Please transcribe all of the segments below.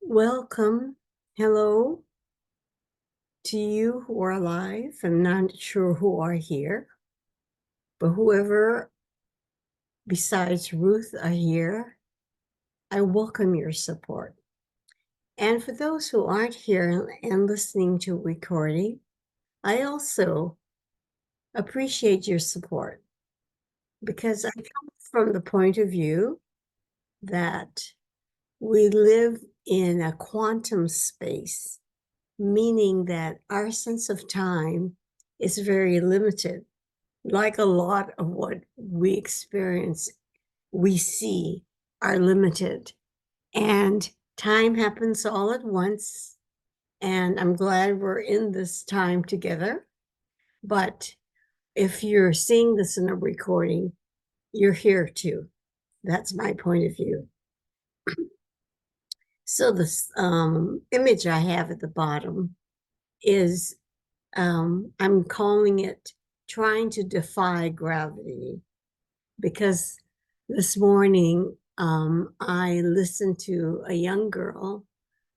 Welcome. Hello to you who are alive. I'm not sure who are here, but whoever besides Ruth are here, I welcome your support. And for those who aren't here and listening to recording, I also appreciate your support because I come from the point of view that we live in a quantum space, meaning that our sense of time is very limited. Like a lot of what we experience, we see are limited. And time happens all at once. And I'm glad we're in this time together. But if you're seeing this in a recording, you're here too. That's my point of view. So this image I have at the bottom is I'm calling it trying to defy gravity, because this morning I listened to a young girl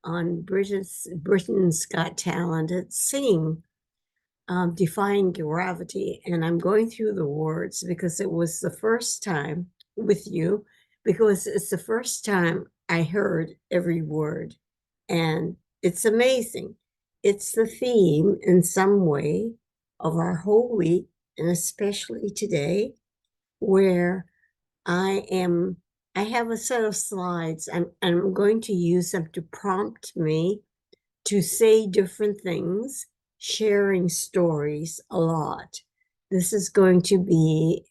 on Britain's Got Talent sing Defying Gravity. And I'm going through the words because it was the first time with you, because it's the first time I heard every word. And it's amazing. It's the theme in some way of our whole week, and especially today, where I have a set of slides. I'm going to use them to prompt me to say different things, sharing stories a lot. This is going to be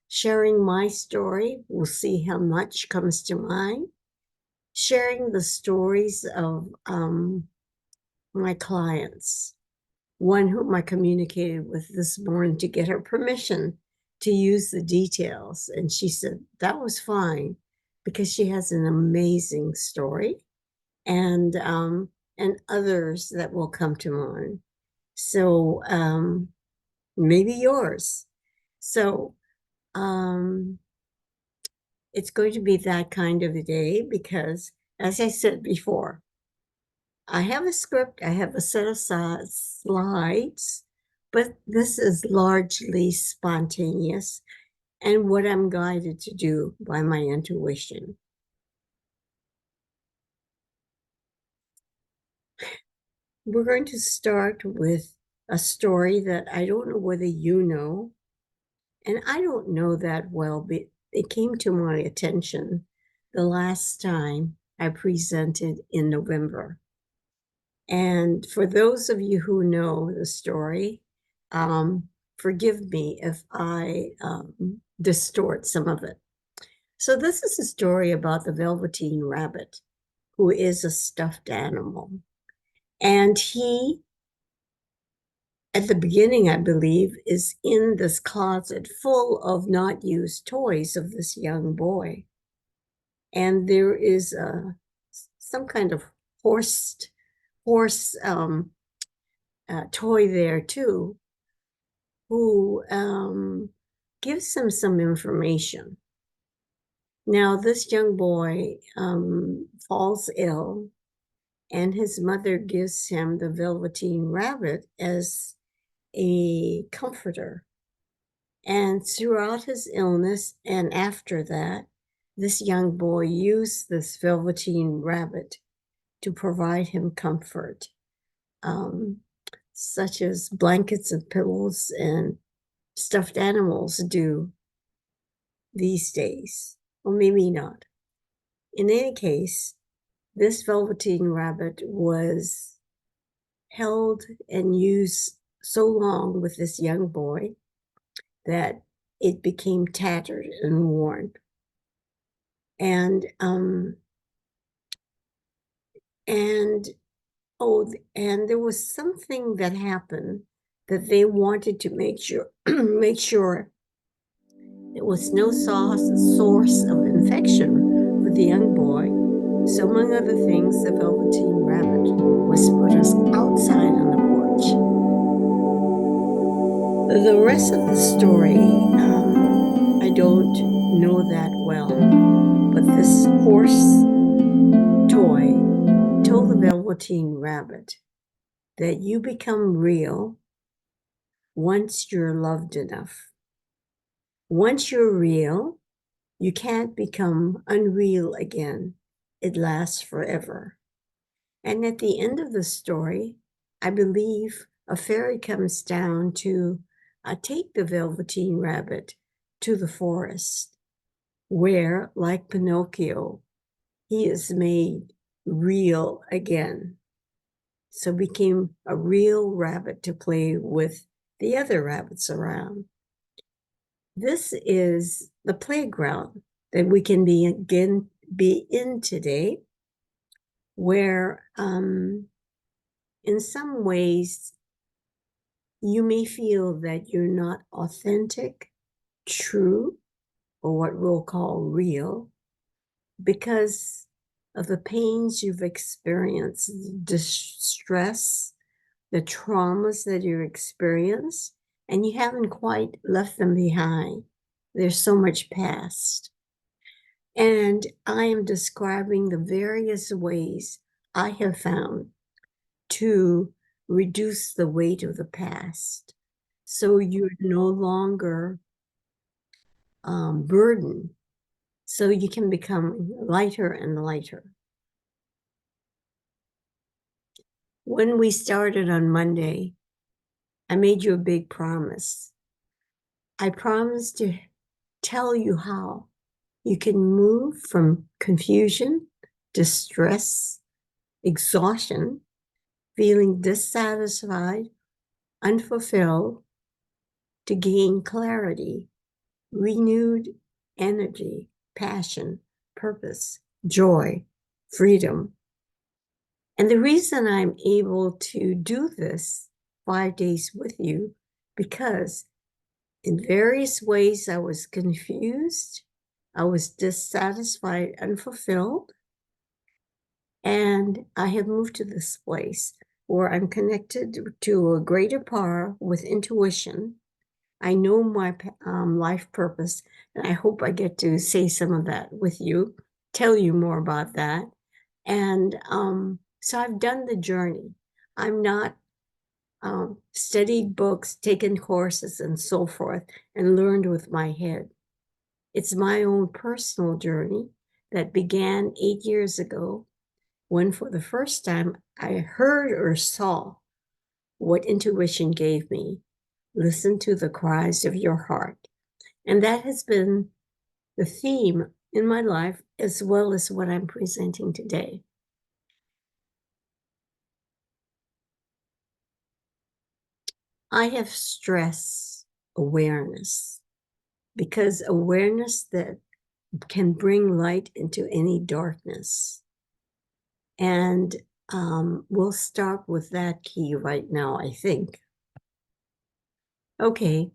sharing my story. We'll see how much comes to mind. Sharing the stories of my clients, one whom I communicated with this morning to get her permission to use the details. And she said that was fine because she has an amazing story, and others that will come to mind. So maybe yours. So it's going to be that kind of a day because, as I said before, I have a script, I have a set of slides, but this is largely spontaneous and what I'm guided to do by my intuition. We're going to start with a story that I don't know whether you know, and I don't know that well, but it came to my attention the last time I presented in November. And for those of you who know the story, forgive me if I distort some of it. So this is a story about the Velveteen Rabbit, who is a stuffed animal. And he, at the beginning, I believe, is in this closet full of not used toys of this young boy. And there is some kind of horse toy there too, who gives him some information. Now, this young boy falls ill, and his mother gives him the Velveteen Rabbit as a comforter. And throughout his illness and after that, this young boy used this Velveteen Rabbit to provide him comfort, such as blankets and pillows and stuffed animals do these days, or maybe not. In any case, this Velveteen Rabbit was held and used so long with this young boy that it became tattered and worn. And there was something that happened that they wanted to make sure there was no source of infection for the young boy. So among other things, the Velveteen Rabbit was put outside on the porch. The rest of the story, I don't know that well, but this horse toy Velveteen Rabbit that you become real once you're loved enough. Once you're real, you can't become unreal again. It lasts forever. And at the end of the story, I believe a fairy comes down to take the Velveteen Rabbit to the forest, where, like Pinocchio, he is made real again. So became a real rabbit to play with the other rabbits around. This is the playground that we can be in today, where in some ways you may feel that you're not authentic, true, or what we'll call real, because of the pains you've experienced, the distress, the traumas that you experienced, and you haven't quite left them behind. There's so much past. And I am describing the various ways I have found to reduce the weight of the past. So you're no longer burdened. So you can become lighter and lighter. When we started on Monday, I made you a big promise. I promised to tell you how you can move from confusion, distress, exhaustion, feeling dissatisfied, unfulfilled, to gain clarity, renewed energy, passion, purpose, joy, freedom. And the reason I'm able to do this 5 days with you, because in various ways I was confused, I was dissatisfied, unfulfilled, and I have moved to this place where I'm connected to a greater power with intuition. I know my life purpose, and I hope I get to say some of that with you, tell you more about that. And so I've done the journey. I'm not studied books, taken courses, and so forth, and learned with my head. It's my own personal journey that began 8 years ago, when for the first time I heard or saw what intuition gave me. Listen to the cries of your heart. And that has been the theme in my life, as well as what I'm presenting today. I have stress awareness, because awareness that can bring light into any darkness. And we'll start with that key right now, I think. Okay.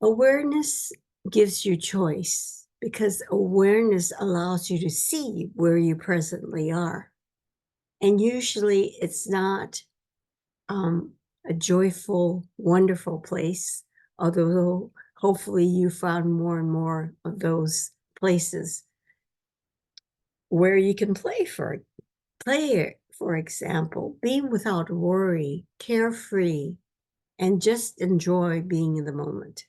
Awareness gives you choice, because awareness allows you to see where you presently are. And usually it's not a joyful, wonderful place, although hopefully you found more and more of those places where you can play, for example, be without worry, carefree, and just enjoy being in the moment.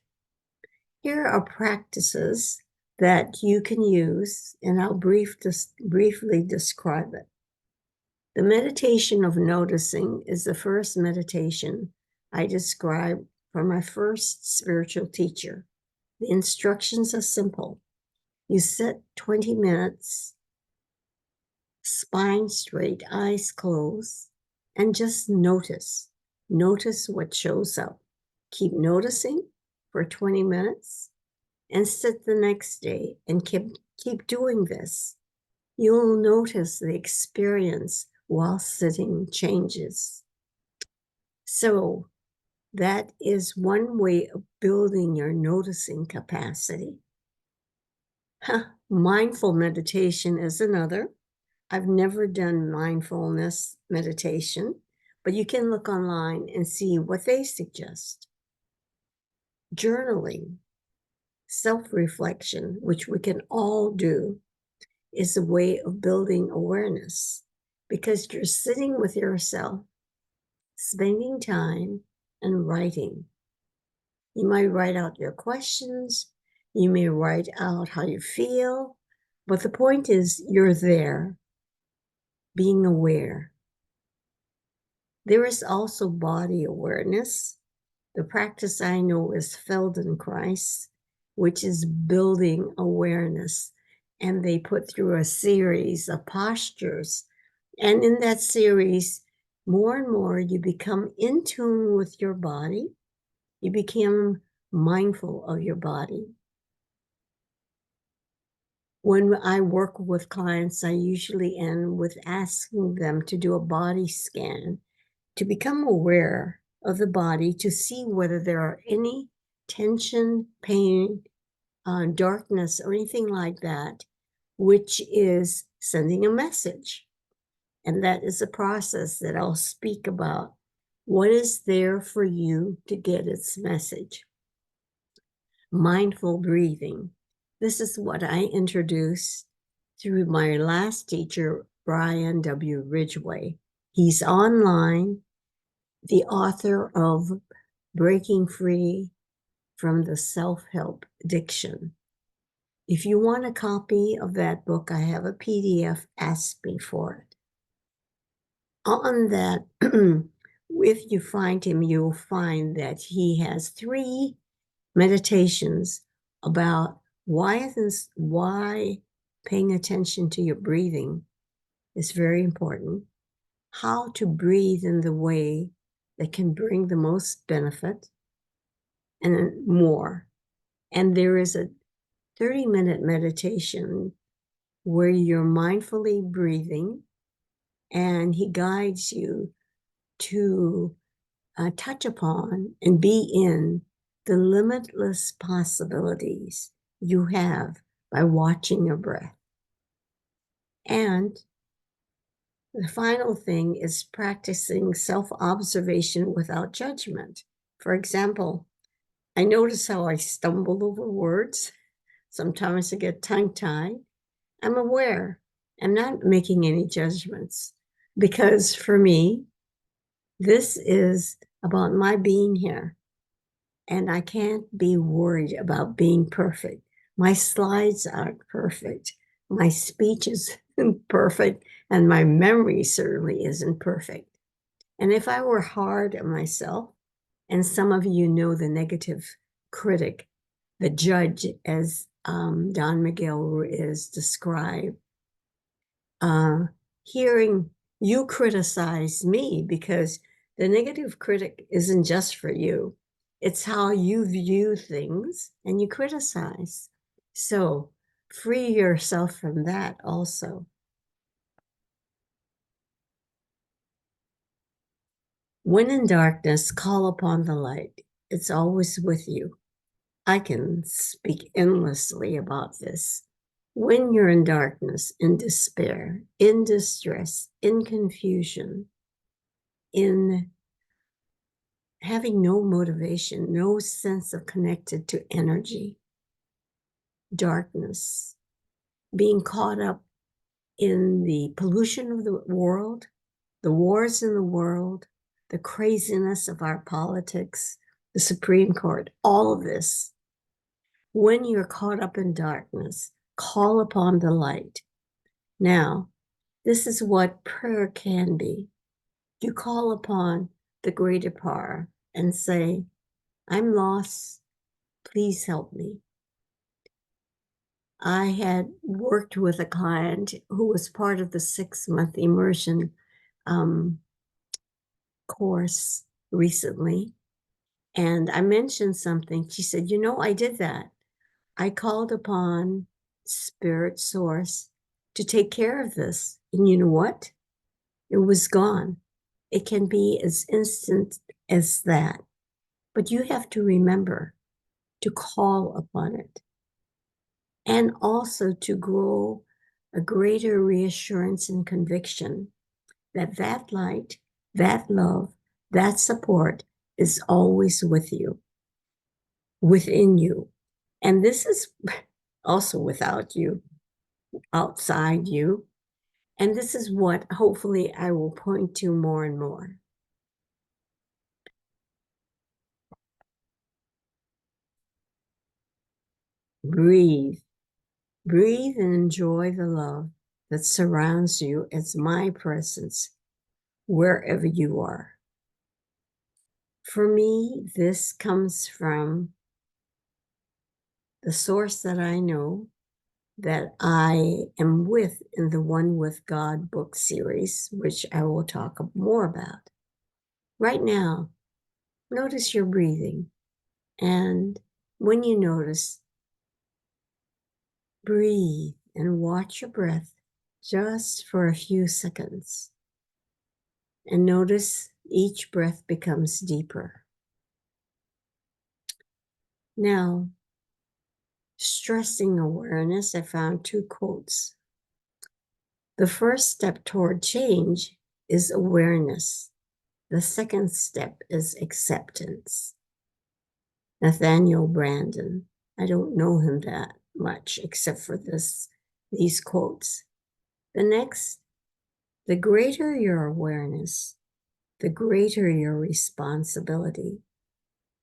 Here are practices that you can use, and I'll briefly describe it. The meditation of noticing is the first meditation I described from my first spiritual teacher. The instructions are simple. You sit 20 minutes, spine straight, eyes closed, and just notice. Notice what shows up. Keep noticing for 20 minutes and sit the next day and keep doing this. You'll notice the experience while sitting changes. So that is one way of building your noticing capacity. Mindful meditation is another. I've never done mindfulness meditation, but you can look online and see what they suggest. Journaling, self-reflection, which we can all do, is a way of building awareness. because you're sitting with yourself, spending time and writing. You might write out your questions. You may write out how you feel. But the point is, you're there, being aware. There is also body awareness. The practice I know is Feldenkrais, which is building awareness. And they put through a series of postures. And in that series, more and more you become in tune with your body. You become mindful of your body. When I work with clients, I usually end with asking them to do a body scan to become aware of the body, to see whether there are any tension, pain, darkness, or anything like that, which is sending a message. And that is a process that I'll speak about. What is there for you to get its message? Mindful breathing. This is what I introduced through my last teacher, Brian W. Ridgway. He's online, the author of Breaking Free from the Self-Help Addiction. If you want a copy of that book, I have a PDF. Ask me for it. On that, if you find him, you'll find that he has 3 meditations about why paying attention to your breathing is very important, how to breathe in the way that can bring the most benefit, and more. And there is a 30-minute meditation where you're mindfully breathing, and he guides you to touch upon and be in the limitless possibilities you have by watching your breath. And the final thing is practicing self-observation without judgment. For example, I notice how I stumble over words. Sometimes I get tongue-tied. I'm aware. I'm not making any judgments because for me, this is about my being here. And I can't be worried about being perfect. My slides aren't perfect. My speech isn't perfect. And my memory certainly isn't perfect. And if I were hard on myself, and some of you know the negative critic, the judge, as Don Miguel is described, hearing you criticize me, because the negative critic isn't just for you. It's how you view things and you criticize. So free yourself from that also. When in darkness, call upon the light. It's always with you. I can speak endlessly about this. When you're in darkness, in despair, in distress, in confusion, in having no motivation, no sense of connected to energy, darkness, being caught up in the pollution of the world, the wars in the world, the craziness of our politics, the Supreme Court, all of this. When you're caught up in darkness, call upon the light. Now, this is what prayer can be. You call upon the greater power and say, I'm lost. Please help me. I had worked with a client who was part of the 6-month immersion course recently. And I mentioned something. She said, I did that. I called upon Spirit Source to take care of this. And you know what? It was gone. It can be as instant as that. But you have to remember to call upon it. And also to grow a greater reassurance and conviction that that light, that love, that support is always with you, within you. And this is also without you, outside you. And this is what hopefully I will point to more and more. Breathe. Breathe and enjoy the love that surrounds you as my presence wherever you are. For me, this comes from the source that I know, that I am with in the One with God book series, which I will talk more about. Right now, notice your breathing. And when you notice, breathe and watch your breath just for a few seconds. And notice each breath becomes deeper. Now, stressing awareness, I found two quotes. The first step toward change is awareness. The second step is acceptance. Nathaniel Branden. I don't know him that much except for these quotes. The next, the greater your awareness, the greater your responsibility.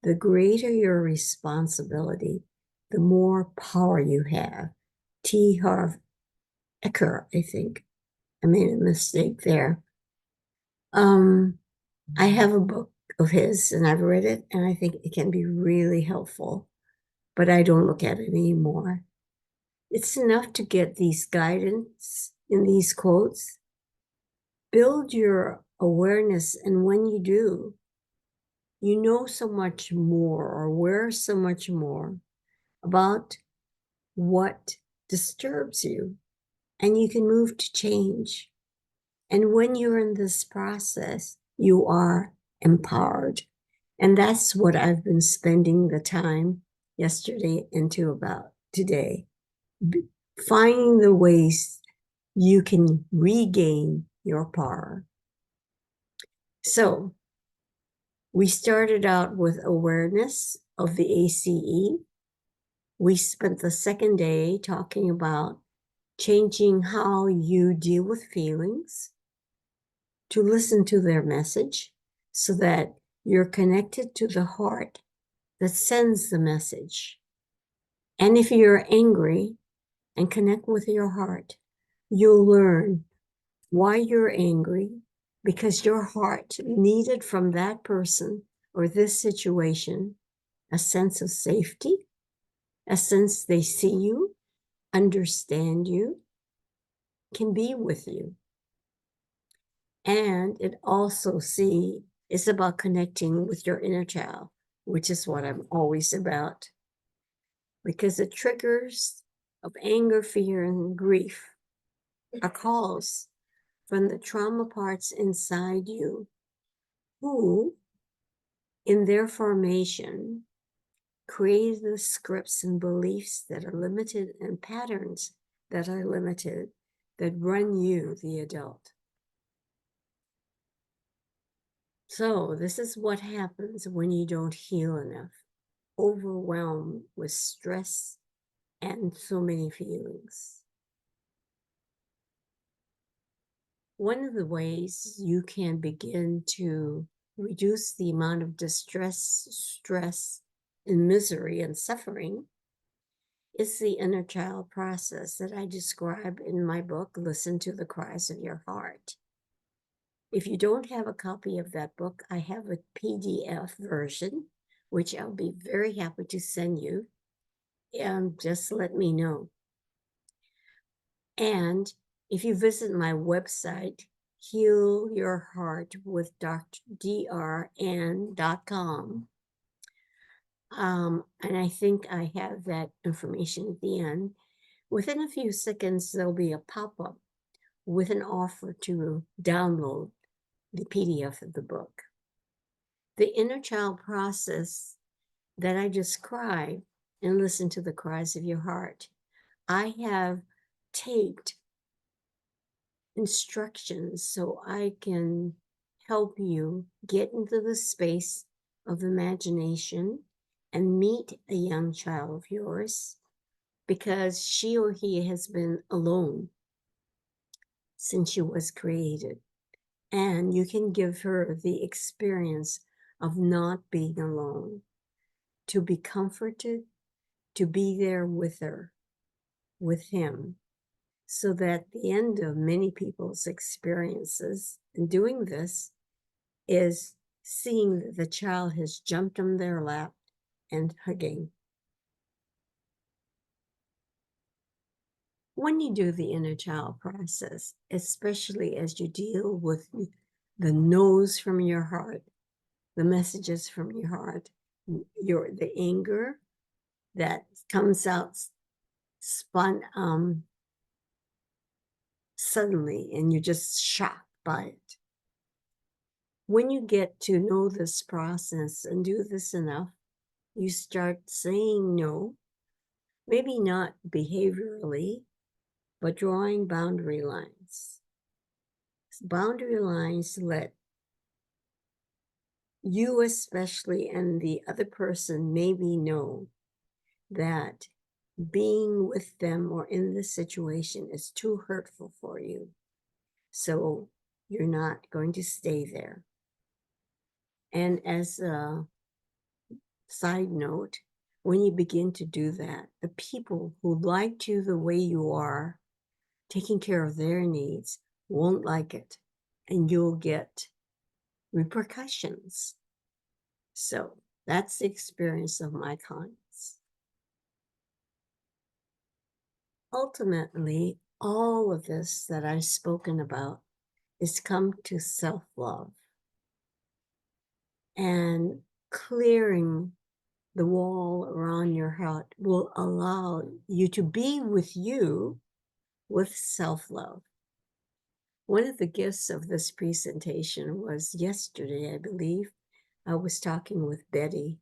The greater your responsibility, the more power you have. T. Harv Eker, I think. I made a mistake there. I have a book of his and I've read it and I think it can be really helpful, but I don't look at it anymore. It's enough to get these guidance in these quotes. Build your awareness, and when you do, you know so much more, or aware so much more about what disturbs you, and you can move to change. And when you're in this process, you are empowered. And that's what I've been spending the time yesterday into about today. Finding the ways you can regain your power. So we started out with awareness of the ACE. We spent the second day talking about changing how you deal with feelings, to listen to their message so that you're connected to the heart that sends the message. And if you're angry and connect with your heart, you'll learn why you're angry, because your heart needed from that person or this situation a sense of safety, a sense they see you, understand you, can be with you. And it also is about connecting with your inner child, which is what I'm always about. Because the triggers of anger, fear, and grief are calls from the trauma parts inside you who, in their formation, create the scripts and beliefs that are limited and patterns that are limited that run you, the adult. So this is what happens when you don't heal enough, overwhelmed with stress and so many feelings. One of the ways you can begin to reduce the amount of distress, stress, and misery and suffering is the inner child process that I describe in my book, Listen to the Cries of Your Heart. If you don't have a copy of that book, I have a PDF version, which I'll be very happy to send you. Just let me know. And if you visit my website, healyourheartwithdrn.com, and I think I have that information at the end. Within a few seconds, there'll be a pop-up with an offer to download the PDF of the book. The inner child process that I describe and Listen to the Cries of Your Heart, I have taped instructions so I can help you get into the space of imagination and meet a young child of yours because she or he has been alone. since she was created. And you can give her the experience of not being alone, to be comforted, to be there with her, with him, so that the end of many people's experiences in doing this is seeing that the child has jumped on their lap and hugging. When you do the inner child process, especially as you deal with the no's from your heart, the messages from your heart, the anger that comes out suddenly, and you're just shocked by it. When you get to know this process and do this enough, you start saying no, maybe not behaviorally, but drawing boundary lines. Boundary lines let you especially and the other person maybe know that being with them or in this situation is too hurtful for you. So you're not going to stay there. And as a side note, when you begin to do that, the people who liked you the way you are, taking care of their needs, won't like it. And you'll get repercussions. So that's the experience of my clients. Ultimately, all of this that I've spoken about is come to self-love and clearing the wall around your heart will allow you to be with you with self-love. One of the gifts of this presentation was yesterday, I believe, I was talking with Betty,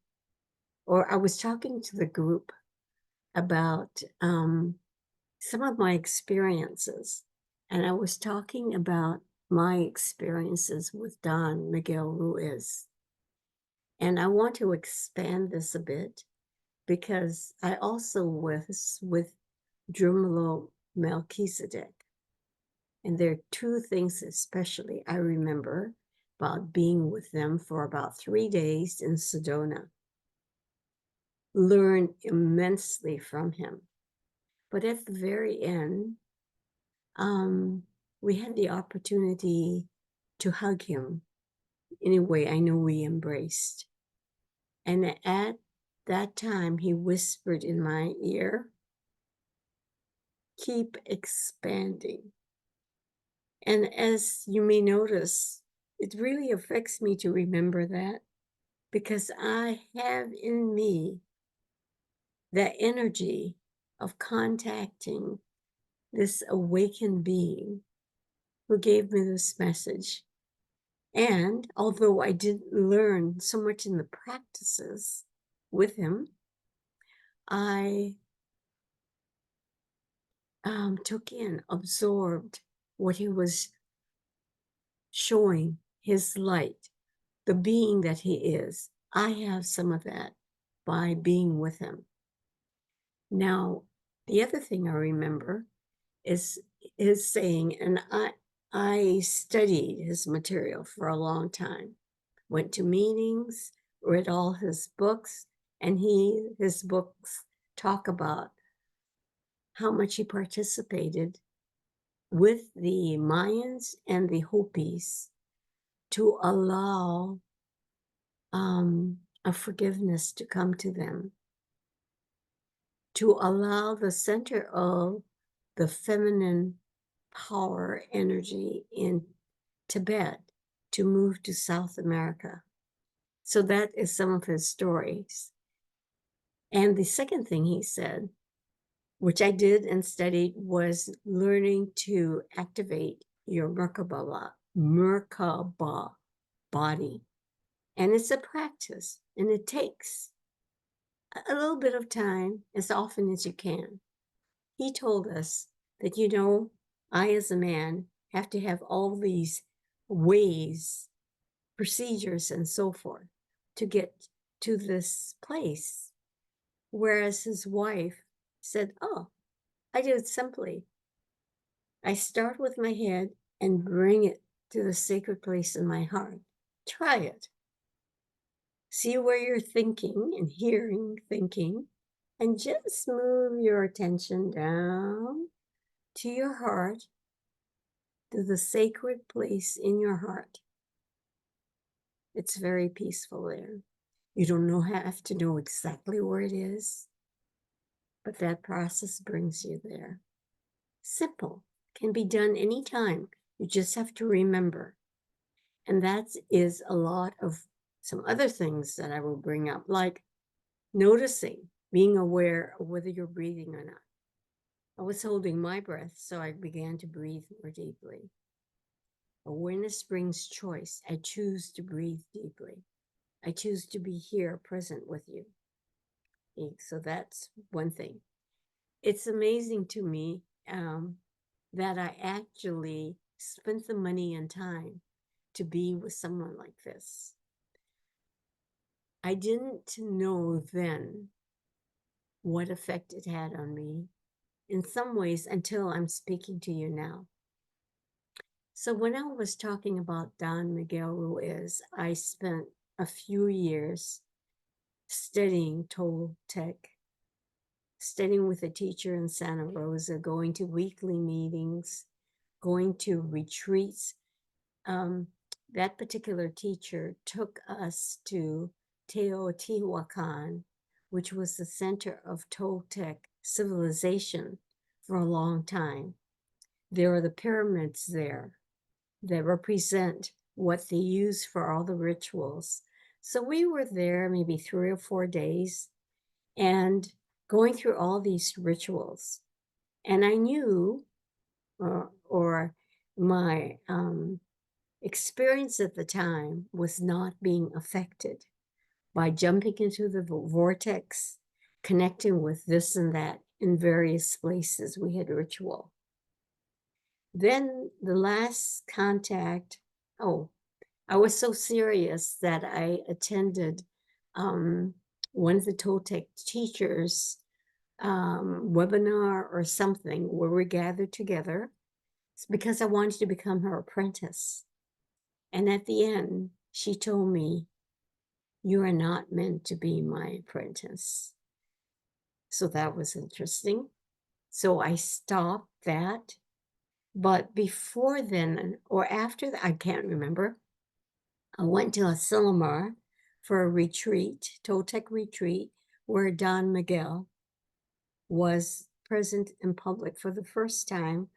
or I was talking to the group about some of my experiences. And I was talking about my experiences with Don Miguel Ruiz. And I want to expand this a bit because I also was with Drumlo Melchizedek. And there are two things especially I remember about being with them for about 3 days in Sedona. Learned immensely from him. But at the very end, we had the opportunity to hug him in a way I know we embraced. And at that time, he whispered in my ear, "Keep expanding." And as you may notice, it really affects me to remember that because I have in me that energy of contacting this awakened being who gave me this message. And although I didn't learn so much in the practices with him, I took in, absorbed what he was showing, his light, the being that he is. I have some of that by being with him. Now, the other thing I remember is his saying, and I studied his material for a long time, went to meetings, read all his books, and his books talk about how much he participated with the Mayans and the Hopis to allow a forgiveness to come to them, to allow the center of the feminine power energy in Tibet to move to South America. So that is some of his stories. And the second thing he said, which I did and studied, was learning to activate your Merkaba body. And it's a practice, and it takes a little bit of time, as often as you can. He told us that, I as a man have to have all these ways, procedures, and so forth to get to this place. Whereas his wife said, "Oh, I do it simply. I start with my head and bring it to the sacred place in my heart. Try it. See where you're thinking and hearing thinking, and just move your attention down to your heart, to the sacred place in your heart. It's very peaceful there. You don't have to know exactly where it is, but that process brings you there. Simple, can be done anytime. You just have to remember. And that is a lot of some other things that I will bring up, like noticing, being aware of whether you're breathing or not. I was holding my breath, so I began to breathe more deeply. Awareness brings choice. I choose to breathe deeply. I choose to be here present with you. So that's one thing. It's amazing to me that I actually spent the money and time to be with someone like this. I didn't know then what effect it had on me in some ways until I'm speaking to you now. So when I was talking about Don Miguel Ruiz, I spent a few years studying Toltec, studying with a teacher in Santa Rosa, going to weekly meetings, going to retreats. That particular teacher took us to Teotihuacan, which was the center of Toltec civilization for a long time. There are the pyramids there that represent what they use for all the rituals. So we were there maybe 3 or 4 days and going through all these rituals. And I knew, or my experience at the time was not being affected by jumping into the vortex, connecting with this and that in various places we had ritual. Then the last contact, I was so serious that I attended one of the Toltec teachers webinar or something where we gathered together. It's because I wanted to become her apprentice. And at the end, she told me, "You are not meant to be my apprentice." So that was interesting. So I stopped that. But before then, or after that, I can't remember. I went to Asilomar for a retreat, Toltec retreat, where Don Miguel was present in public for the first time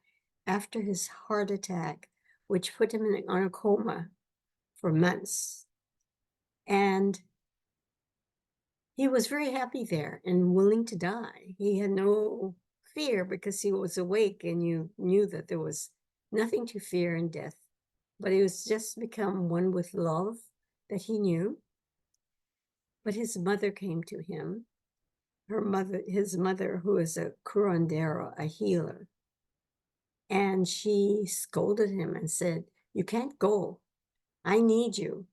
after his heart attack, which put him on a coma for months. And he was very happy there and willing to die. He had no fear because he was awake, and you knew that there was nothing to fear in death. But he was just become one with love that he knew. But his mother came to him, his mother, who is a curandero, a healer. And she scolded him and said, "You can't go. I need you."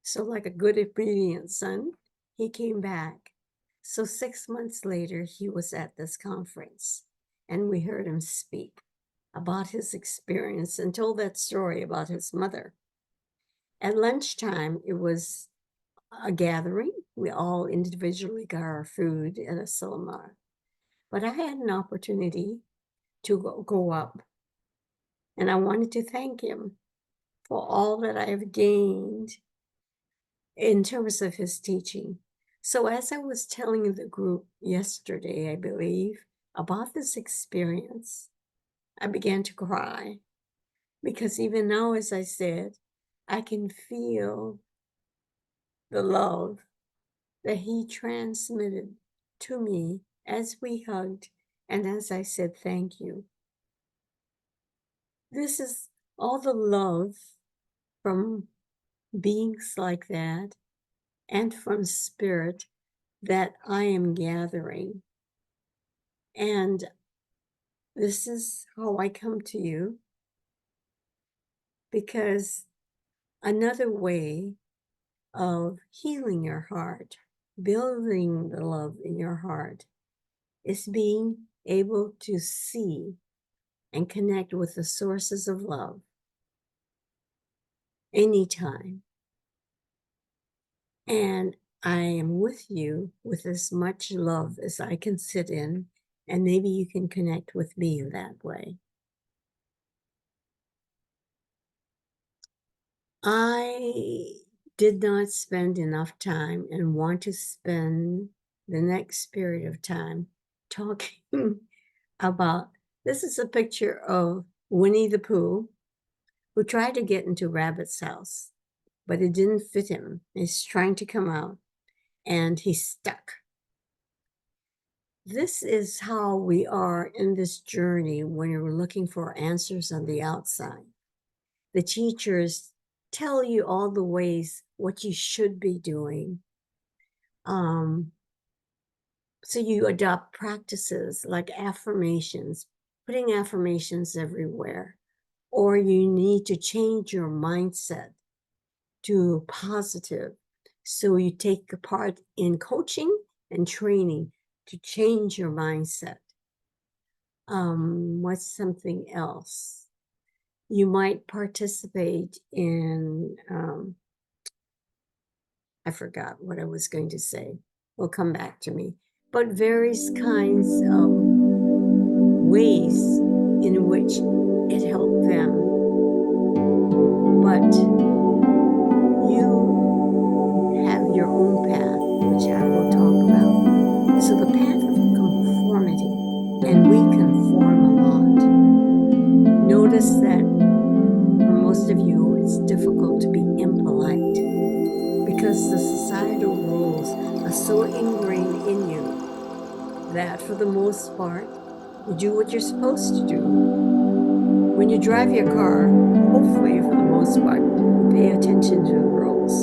So, like a good, obedient son, he came back. So 6 months later, he was at this conference, and we heard him speak about his experience and told that story about his mother. At lunchtime, it was a gathering. We all individually got our food at Asilomar. But I had an opportunity to go up, and I wanted to thank him for all that I have gained in terms of his teaching. So as I was telling the group yesterday, I believe, about this experience, I began to cry because even now, as I said, I can feel the love that he transmitted to me as we hugged and as I said, "Thank you." This is all the love from beings like that and from spirit that I am gathering. And this is how I come to you, because another way of healing your heart, building the love in your heart, is being able to see and connect with the sources of love anytime. And I am with you with as much love as I can sit in, and maybe you can connect with me in that way. I did not spend enough time and want to spend the next period of time talking about this is a picture of Winnie the Pooh who tried to get into Rabbit's house, but it didn't fit him. He's trying to come out and he's stuck. This is how we are in this journey when we're looking for answers on the outside. The teachers tell you all the ways what you should be doing. So you adopt practices like affirmations, putting affirmations everywhere, or you need to change your mindset to positive. So you take a part in coaching and training to change your mindset. What's something else? You might participate in, I forgot what I was going to say. Will come back to me. But various kinds of ways in which it helped them. But you have your own path, which I will talk about. So the path of conformity, and we conform a lot. Notice that for most of you, it's difficult to be impolite because the societal rules are so ingrained in you that for the most part, you do what you're supposed to do. When you drive your car, hopefully for the most part, you pay attention to the rules.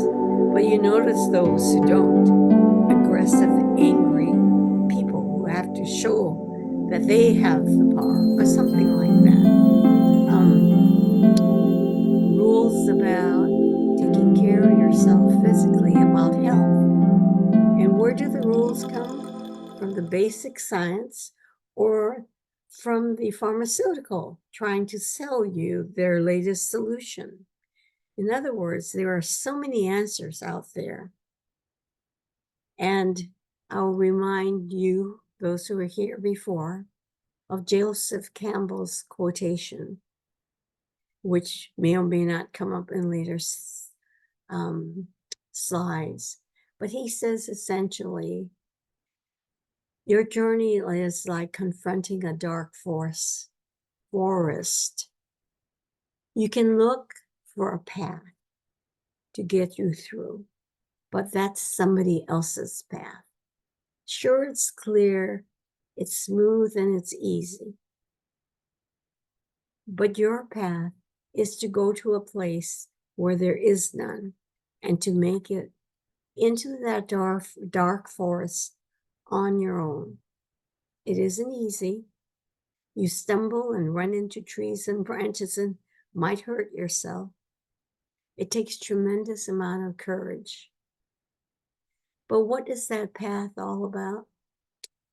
But you notice those who don't, aggressive, angry people who have to show that they have the power or something like that. Rules about taking care of yourself physically, about health. And where do the rules come? From the basic science or from the pharmaceutical trying to sell you their latest solution. In other words, there are so many answers out there. And I'll remind you, those who were here before, of Joseph Campbell's quotation, which may or may not come up in later slides. But he says essentially, your journey is like confronting a dark forest. You can look for a path to get you through, but that's somebody else's path. Sure, it's clear, it's smooth, and it's easy. But your path is to go to a place where there is none and to make it into that dark forest on your own. It isn't easy. You stumble and run into trees and branches and might hurt yourself. It takes tremendous amount of courage. But what is that path all about?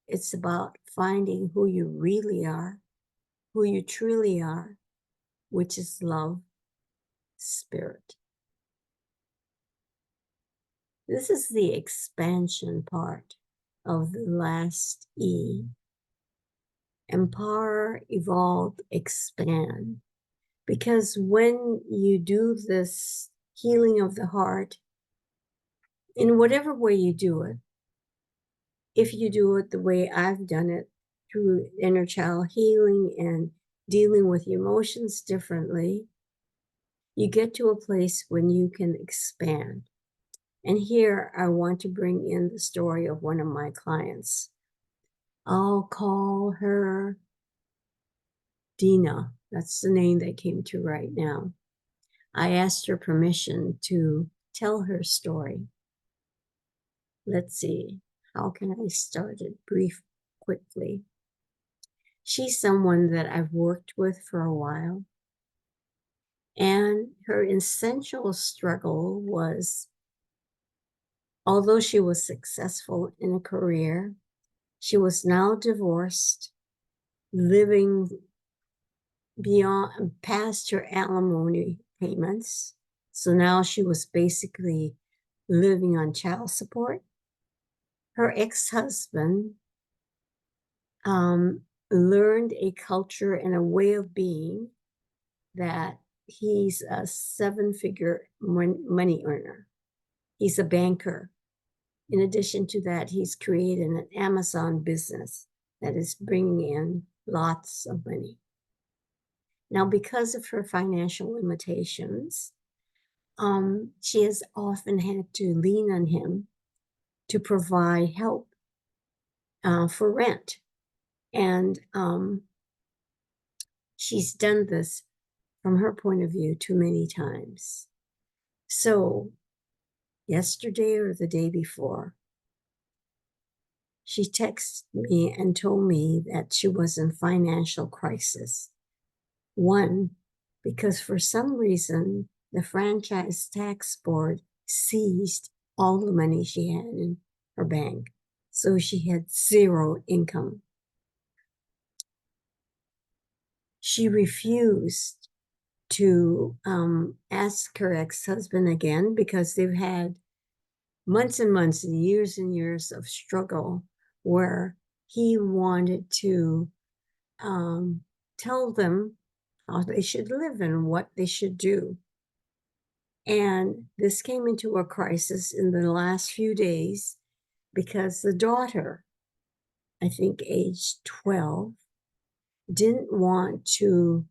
It's about finding who you really are, who you truly are, which is love, spirit. This is the expansion part of the last E. Empower, evolve, expand. Because when you do this healing of the heart, in whatever way you do it, if you do it the way I've done it through inner child healing and dealing with emotions differently, you get to a place when you can expand. And here I want to bring in the story of one of my clients. I'll call her Dina. That's the name that came to right now. I asked her permission to tell her story. Let's see, how can I start it quickly? She's someone that I've worked with for a while. And her essential struggle was, although she was successful in a career, she was now divorced, living beyond past her alimony payments. So now she was basically living on child support. Her ex-husband learned a culture and a way of being that he's a seven-figure money earner. He's a banker. In addition to that, he's created an Amazon business that is bringing in lots of money. Now, because of her financial limitations, she has often had to lean on him to provide help for rent. And she's done this from her point of view too many times. So yesterday or the day before, she texted me and told me that she was in financial crisis. One, because for some reason, the franchise tax board seized all the money she had in her bank. So she had zero income. She refused to ask her ex-husband again because they've had months and months and years of struggle where he wanted to tell them how they should live and what they should do. And this came into a crisis in the last few days because the daughter, I think age 12, didn't want to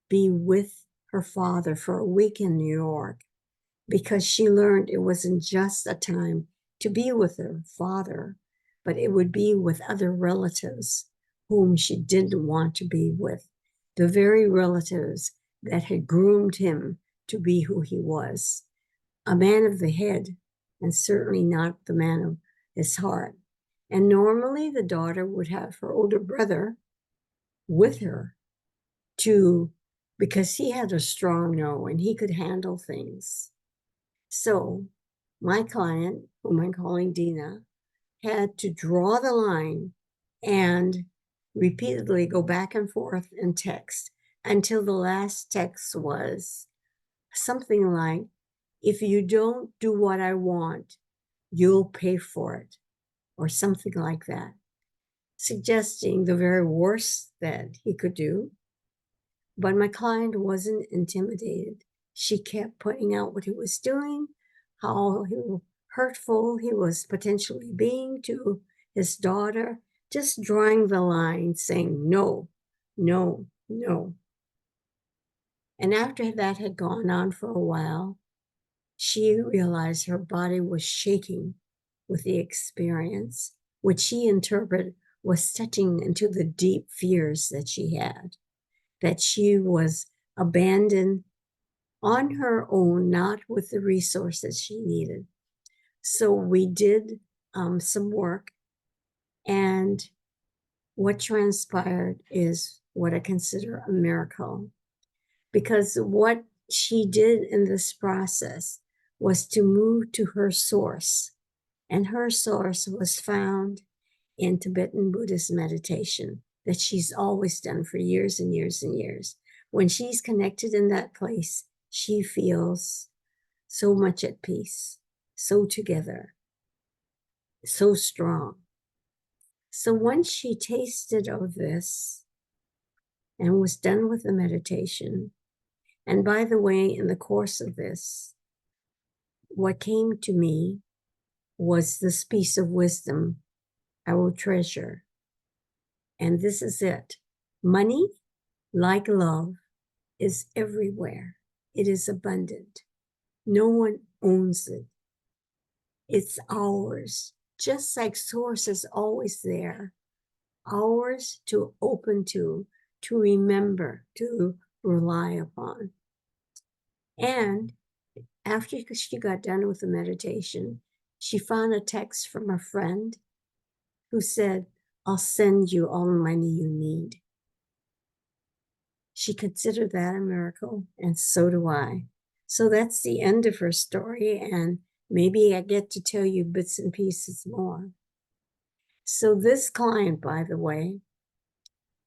be with her father for a week in New York because she learned it wasn't just a time to be with her father, but it would be with other relatives whom she didn't want to be with, the very relatives that had groomed him to be who he was, a man of the head, and certainly not the man of his heart. And normally the daughter would have her older brother with her because he had a strong no and he could handle things. So my client, whom I'm calling Dina, had to draw the line and repeatedly go back and forth and text until the last text was something like, if you don't do what I want, you'll pay for it, or something like that, suggesting the very worst that he could do. But my client wasn't intimidated. She kept pointing out what he was doing, how hurtful he was potentially being to his daughter, just drawing the line, saying no, no, no. And after that had gone on for a while, she realized her body was shaking with the experience, which she interpreted was touching into the deep fears that she had, that she was abandoned on her own, not with the resources she needed. So we did some work, and what transpired is what I consider a miracle, because what she did in this process was to move to her source, and her source was found in Tibetan Buddhist meditation that she's always done for years and years and years. When she's connected in that place, she feels so much at peace, so together, so strong. So once she tasted of this and was done with the meditation, and by the way, in the course of this, what came to me was this piece of wisdom I will treasure. And this is it. Money, like love, is everywhere. It is abundant. No one owns it. It's ours, just like source is always there. Ours to open to remember, to rely upon. And after she got done with the meditation, she found a text from a friend who said, I'll send you all the money you need. She considered that a miracle, and so do I. So that's the end of her story, and maybe I get to tell you bits and pieces more. So this client, by the way,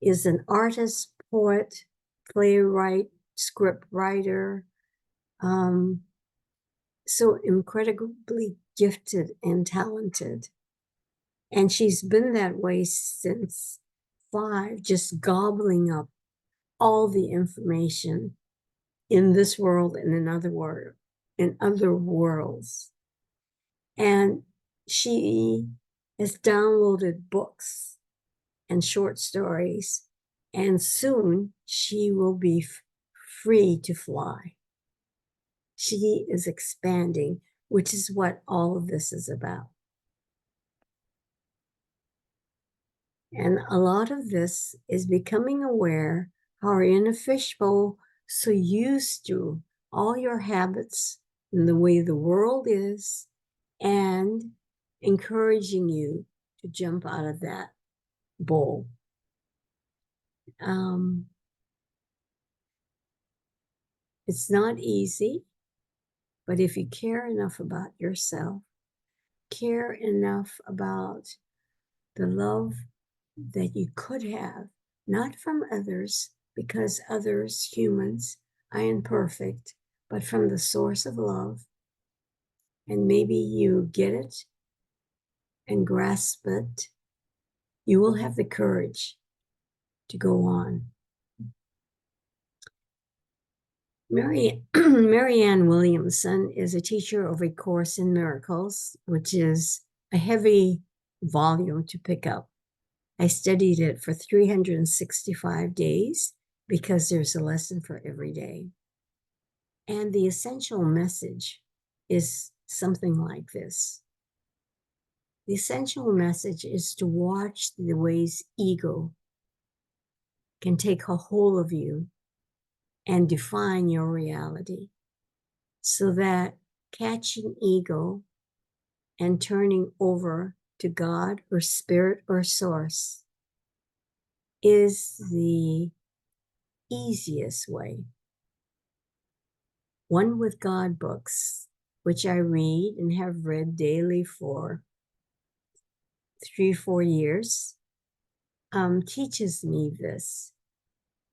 is an artist, poet, playwright, script writer, so incredibly gifted and talented. And she's been that way since 5, just gobbling up all the information in this world and in other worlds. And she has downloaded books and short stories, and soon she will be free to fly. She is expanding, which is what all of this is about. And a lot of this is becoming aware how we're in a fishbowl, so used to all your habits and the way the world is, and encouraging you to jump out of that bowl. It's not easy, but if you care enough about yourself, care enough about the love that you could have, not from others, because others, humans, are imperfect, but from the source of love. And maybe you get it and grasp it, you will have the courage to go on. Marianne Williamson is a teacher of A Course in Miracles, which is a heavy volume to pick up. I studied it for 365 days because there's a lesson for every day. And the essential message is something like this. The essential message is to watch the ways ego can take a hold of you and define your reality, so that catching ego and turning over to God or spirit or source is the easiest way. One with God books, which I read and have read daily for 3-4 years, teaches me this.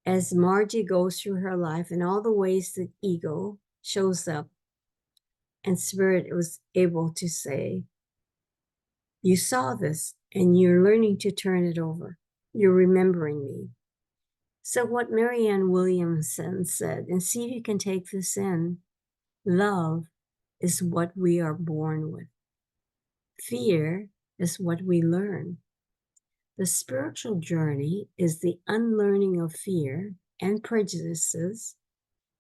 As Margie goes through her life and all the ways that ego shows up, and spirit was able to say, you saw this and you're learning to turn it over. You're remembering me. So what Marianne Williamson said, and see if you can take this in, love is what we are born with. Fear is what we learn. The spiritual journey is the unlearning of fear and prejudices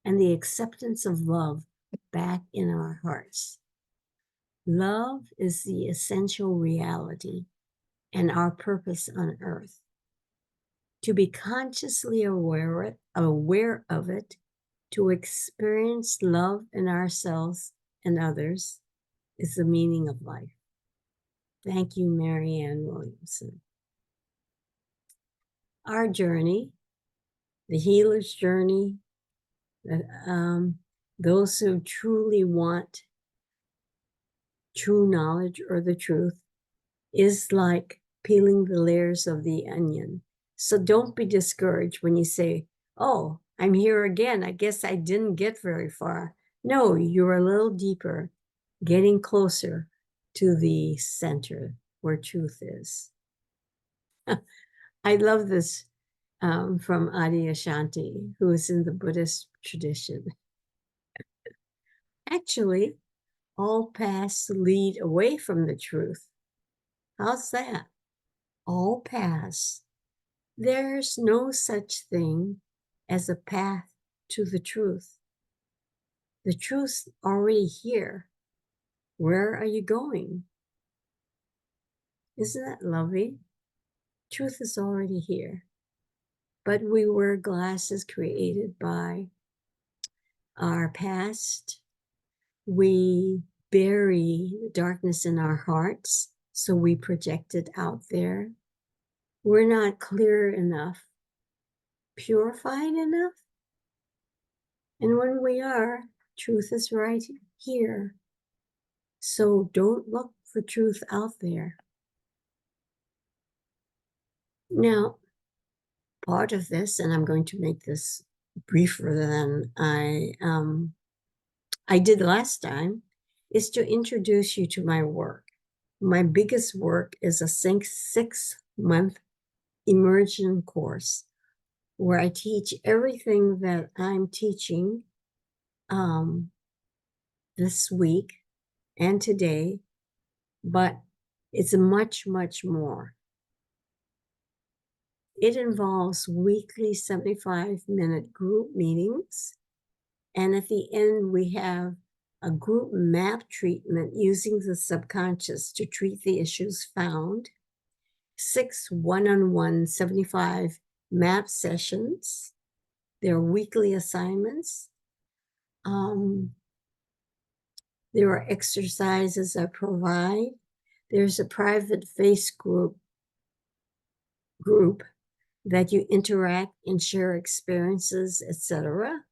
and the acceptance of love back in our hearts. Love is the essential reality and our purpose on earth. To be consciously aware of it, to experience love in ourselves and others, is the meaning of life. Thank you, Marianne Williamson. Our journey, the healer's journey, those who truly want true knowledge or the truth, is like peeling the layers of the onion. So don't be discouraged when you say, oh, I'm here again. I guess I didn't get very far. No, you're a little deeper, getting closer to the center where truth is. I love this from Adyashanti, who is in the Buddhist tradition. Actually, all paths lead away from the truth. How's that? All paths. There's no such thing as a path to the truth. The truth's already here. Where are you going? Isn't that lovely? Truth is already here. But we wear glasses created by our past. We bury the darkness in our hearts, so we project it out there. We're not clear enough, purified enough. And when we are, truth is right here. So don't look for truth out there. Now, part of this, and I'm going to make this briefer than I did last time, is to introduce you to my work. My biggest work is a 6-month immersion course where I teach everything that I'm teaching this week and today, but it's much, much more. It involves weekly 75-minute group meetings. And at the end, we have a group map treatment using the subconscious to treat the issues found, 6 one-on-one 75 map sessions. There are weekly assignments. There are exercises I provide. There's a private face group that you interact and share experiences, etc.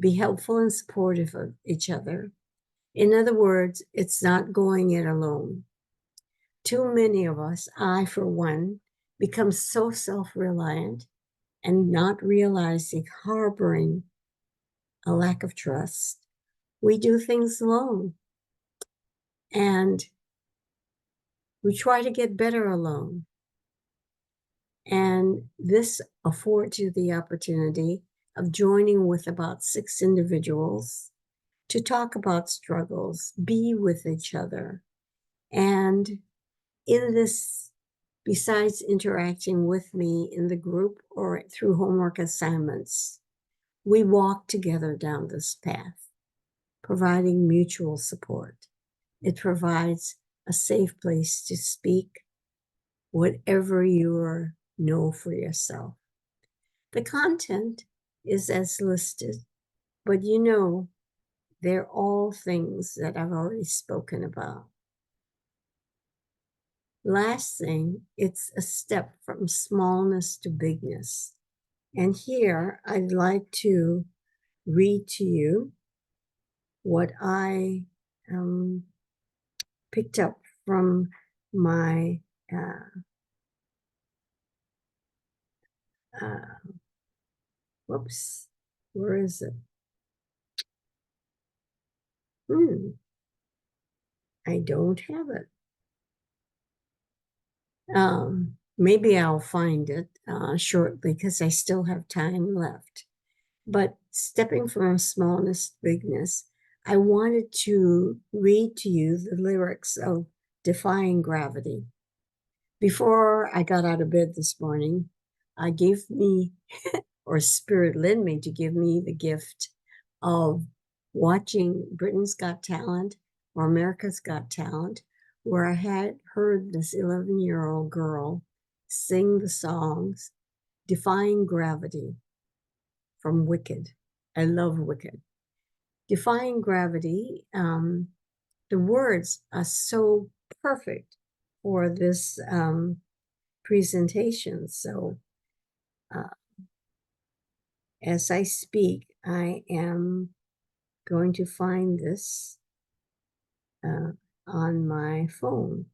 Be helpful and supportive of each other. In other words, it's not going it alone. Too many of us, I for one, become so self-reliant and not realizing, harboring a lack of trust. We do things alone. And we try to get better alone. And this affords you the opportunity of joining with about 6 individuals to talk about struggles, be with each other. And in this, besides interacting with me in the group or through homework assignments, we walk together down this path, providing mutual support. It provides a safe place to speak whatever you know for yourself. The content is as listed, but you know, they're all things that I've already spoken about. Last thing, it's a step from smallness to bigness. And here I'd like to read to you what I picked up from my whoops, where is it? I don't have it. Maybe I'll find it shortly because I still have time left. But stepping from smallness to bigness, I wanted to read to you the lyrics of Defying Gravity. Before I got out of bed this morning, I gave me, or Spirit led me to give me the gift of watching Britain's Got Talent or America's Got Talent, where I had heard this 11-year-old girl sing the songs Defying Gravity from Wicked. I love Wicked. Defying Gravity, the words are so perfect for this presentation. So as I speak, I am going to find this on my phone.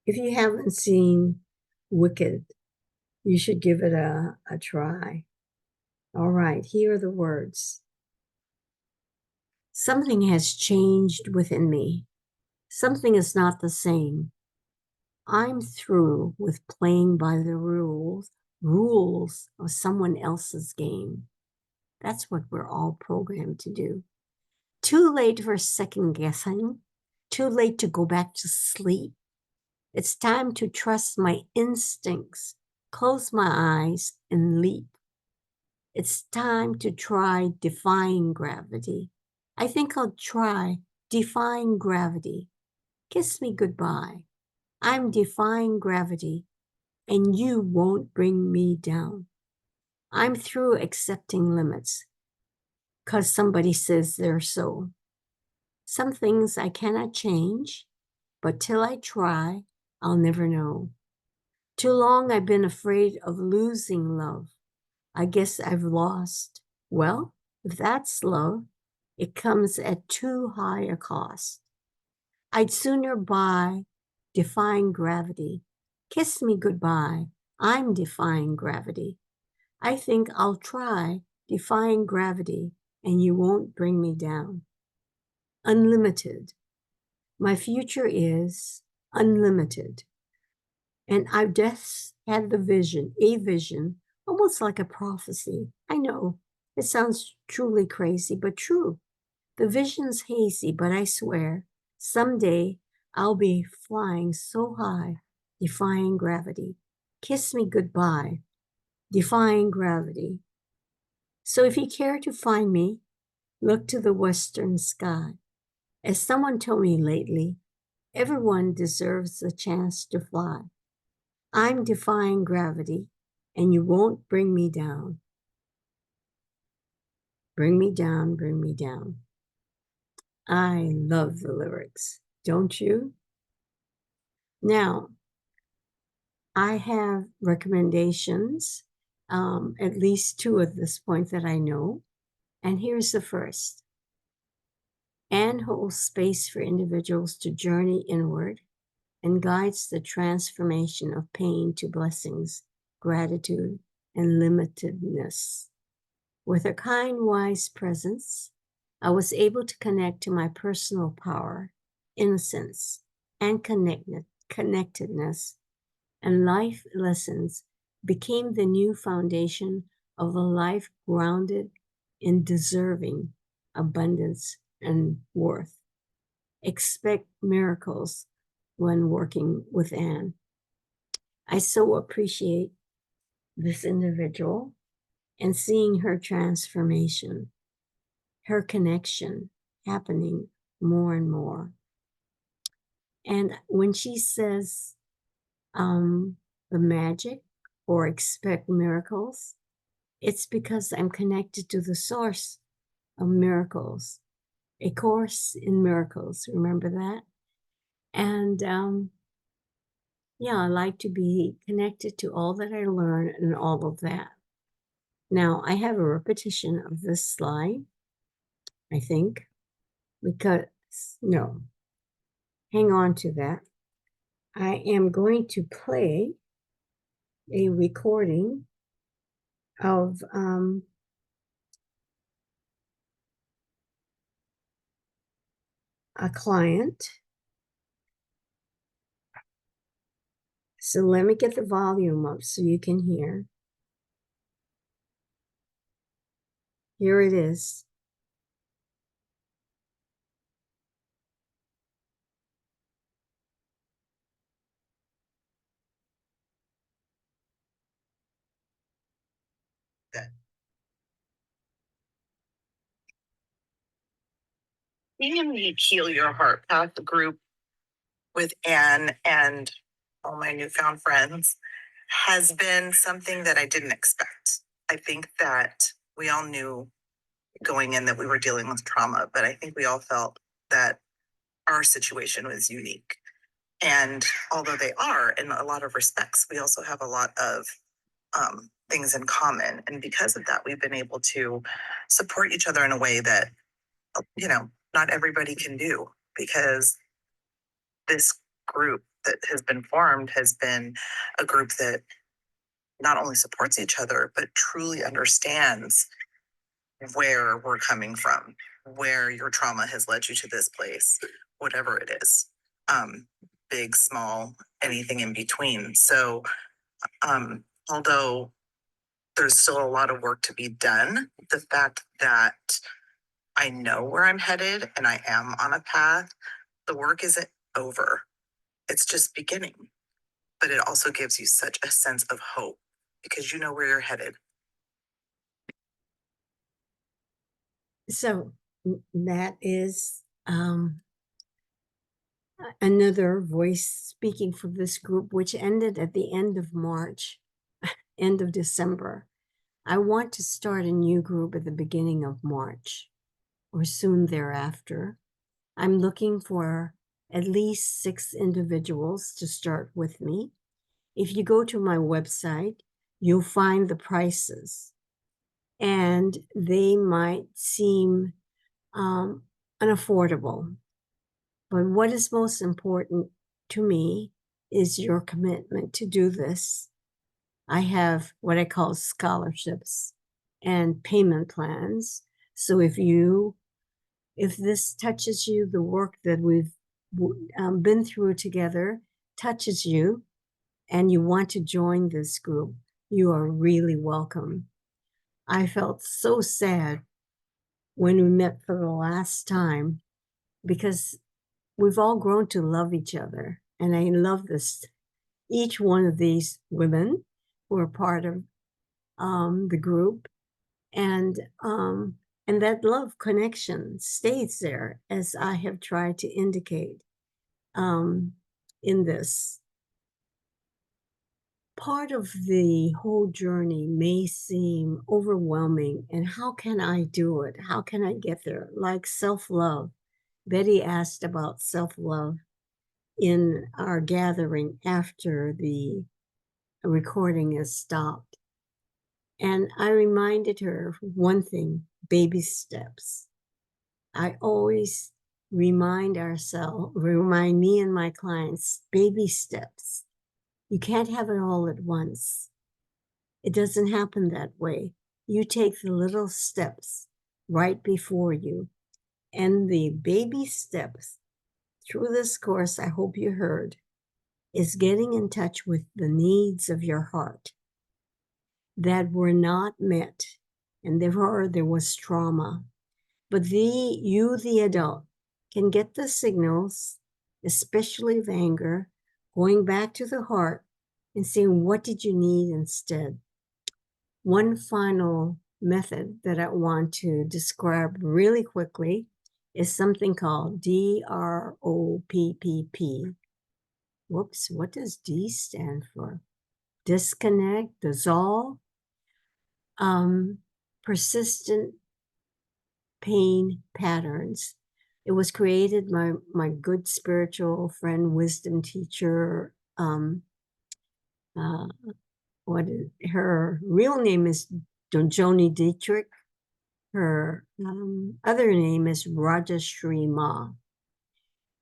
If you haven't seen Wicked, you should give it a try. All right, here are the words. Something has changed within me. Something is not the same. I'm through with playing by the rules of someone else's game. That's what we're all programmed to do. Too late for second guessing. Too late to go back to sleep. It's time to trust my instincts, close my eyes, and leap. It's time to try defying gravity. I think I'll try defying gravity. Kiss me goodbye. I'm defying gravity, and you won't bring me down. I'm through accepting limits, 'cause somebody says they're so. Some things I cannot change, but till I try, I'll never know. Too long I've been afraid of losing love. I guess I've lost. Well, if that's love, it comes at too high a cost. I'd sooner buy defying gravity. Kiss me goodbye. I'm defying gravity. I think I'll try defying gravity and you won't bring me down. Unlimited. My future is unlimited. And I've just had a vision, almost like a prophecy. I know it sounds truly crazy, but true. The vision's hazy, but I swear someday I'll be flying so high, defying gravity. Kiss me goodbye, defying gravity. So if you care to find me, look to the western sky. As someone told me lately, everyone deserves the chance to fly. I'm defying gravity, and you won't bring me down. Bring me down, bring me down. I love the lyrics, don't you? Now, I have recommendations, at least two at this point that I know. And here's the first. Anne holds space for individuals to journey inward and guides the transformation of pain to blessings, gratitude, and limitedness. With her kind, wise presence, I was able to connect to my personal power, innocence, and connectedness, and life lessons became the new foundation of a life grounded in deserving abundance and worth. Expect miracles when working with Anne. I so appreciate this individual and seeing her transformation, her connection happening more and more. And when she says the magic or expect miracles, it's because I'm connected to the source of miracles, A Course in Miracles. Remember that? And yeah, I like to be connected to all that I learn and all of that. Now, I have a repetition of this slide, I think, because, no, hang on to that. I am going to play a recording of a client. So let me get the volume up so you can hear. Here it is. Being in the Heal Your Heart Path group with Anne and all my newfound friends has been something that I didn't expect. I think that we all knew going in that we were dealing with trauma, but I think we all felt that our situation was unique. And although they are in a lot of respects, we also have a lot of things in common. And because of that, we've been able to support each other in a way that, not everybody can do, because this group that has been formed has been a group that not only supports each other, but truly understands where we're coming from, where your trauma has led you to this place, whatever it is, big, small, anything in between. So, although there's still a lot of work to be done, the fact that I know where I'm headed and I am on a path, the work isn't over. It's just beginning. But it also gives you such a sense of hope because you know where you're headed. So that is another voice speaking for this group, which ended at the end of March, end of December. I want to start a new group at the beginning of March or soon thereafter. I'm looking for at least 6 individuals to start with me. If you go to my website, you'll find the prices, and they might seem unaffordable. But what is most important to me is your commitment to do this I have what I call scholarships and payment plans. So if this touches you, the work that we've been through together touches you, and you want to join this group, you are really welcome. I felt so sad when we met for the last time because we've all grown to love each other. And I love this, each one of these women who are part of the group. And that love connection stays there, as I have tried to indicate in this. Part of the whole journey may seem overwhelming, and how can I do it? How can I get there? Like self-love. Betty asked about self-love in our gathering after the recording is stopped. And I reminded her one thing: baby steps. I always remind me and my clients, baby steps. You can't have it all at once. It doesn't happen that way. You take the little steps right before you. And the baby steps through this course, I hope you heard, is getting in touch with the needs of your heart that were not met. And therefore, there was trauma. But the adult, can get the signals, especially of anger, going back to the heart and saying, what did you need instead? One final method that I want to describe really quickly is something called DROPPP. Whoops, what does D stand for? Disconnect, dissolve, persistent pain patterns. It was created by my good spiritual friend, wisdom teacher. Her real name is Joni Dietrich. Her other name is Rajashree Ma.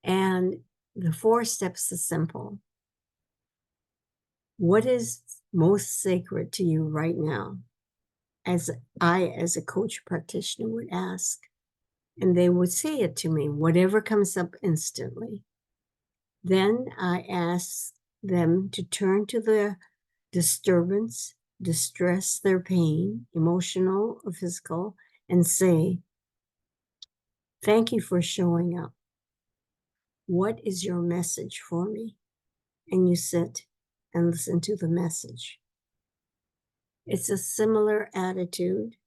And the 4 steps are simple. What is most sacred to you right now? As a coach practitioner, would ask. And they would say it to me, whatever comes up instantly. Then I ask them to turn to the disturbance, distress, their pain, emotional or physical, and say, thank you for showing up. What is your message for me? And you sit and listen to the message. It's a similar attitude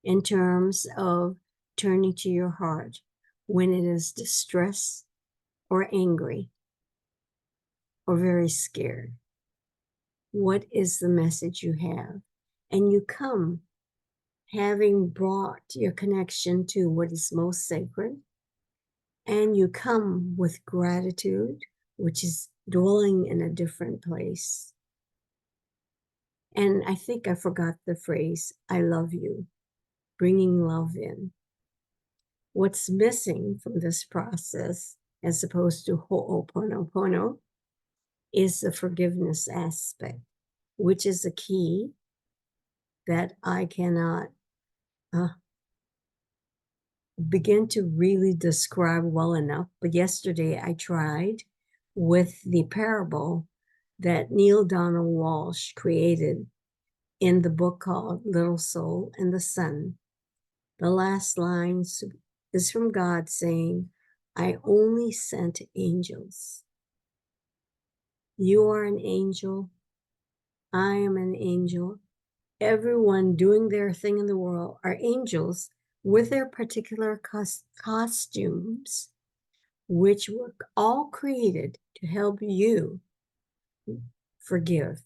in terms of turning to your heart when it is distressed or angry or very scared. What is the message you have? And you come having brought your connection to what is most sacred, and you come with gratitude, which is dwelling in a different place. And I think I forgot the phrase, I love you, bringing love in. What's missing from this process, as opposed to Ho'oponopono, is the forgiveness aspect, which is a key that I cannot begin to really describe well enough. But yesterday I tried with the parable that Neale Donald Walsch created in the book called Little Soul and the Sun. The last line is from God saying, I only sent angels. You are an angel. I am an angel. Everyone doing their thing in the world are angels with their particular costumes, which were all created to help you forgive.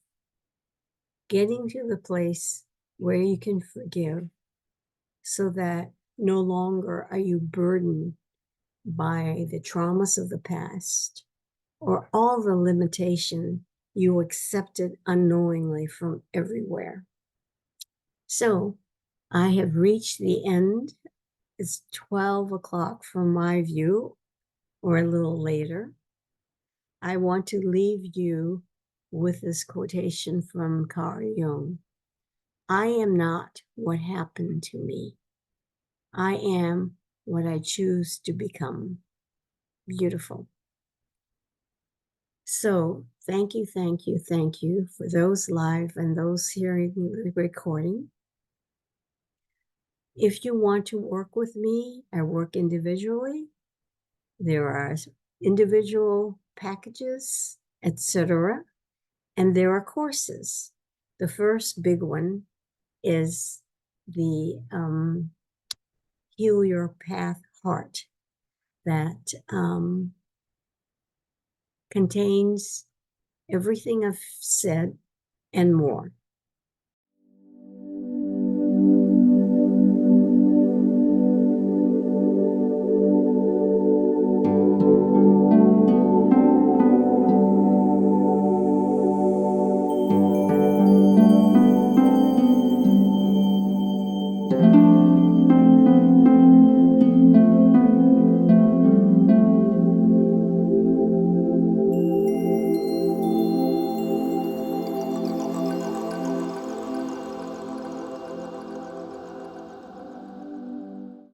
Getting to the place where you can forgive so that no longer are you burdened by the traumas of the past or all the limitation you accepted unknowingly from everywhere. So I have reached the end. It's 12 o'clock from my view, or a little later. I want to leave you with this quotation from Carl Jung. I am not what happened to me. I am what I choose to become. Beautiful. So thank you, thank you, thank you for those live and those hearing the recording. If you want to work with me, I work individually. There are individual packages, etc. And there are courses. The first big one is the Heal Your Path Heart that contains everything I've said and more.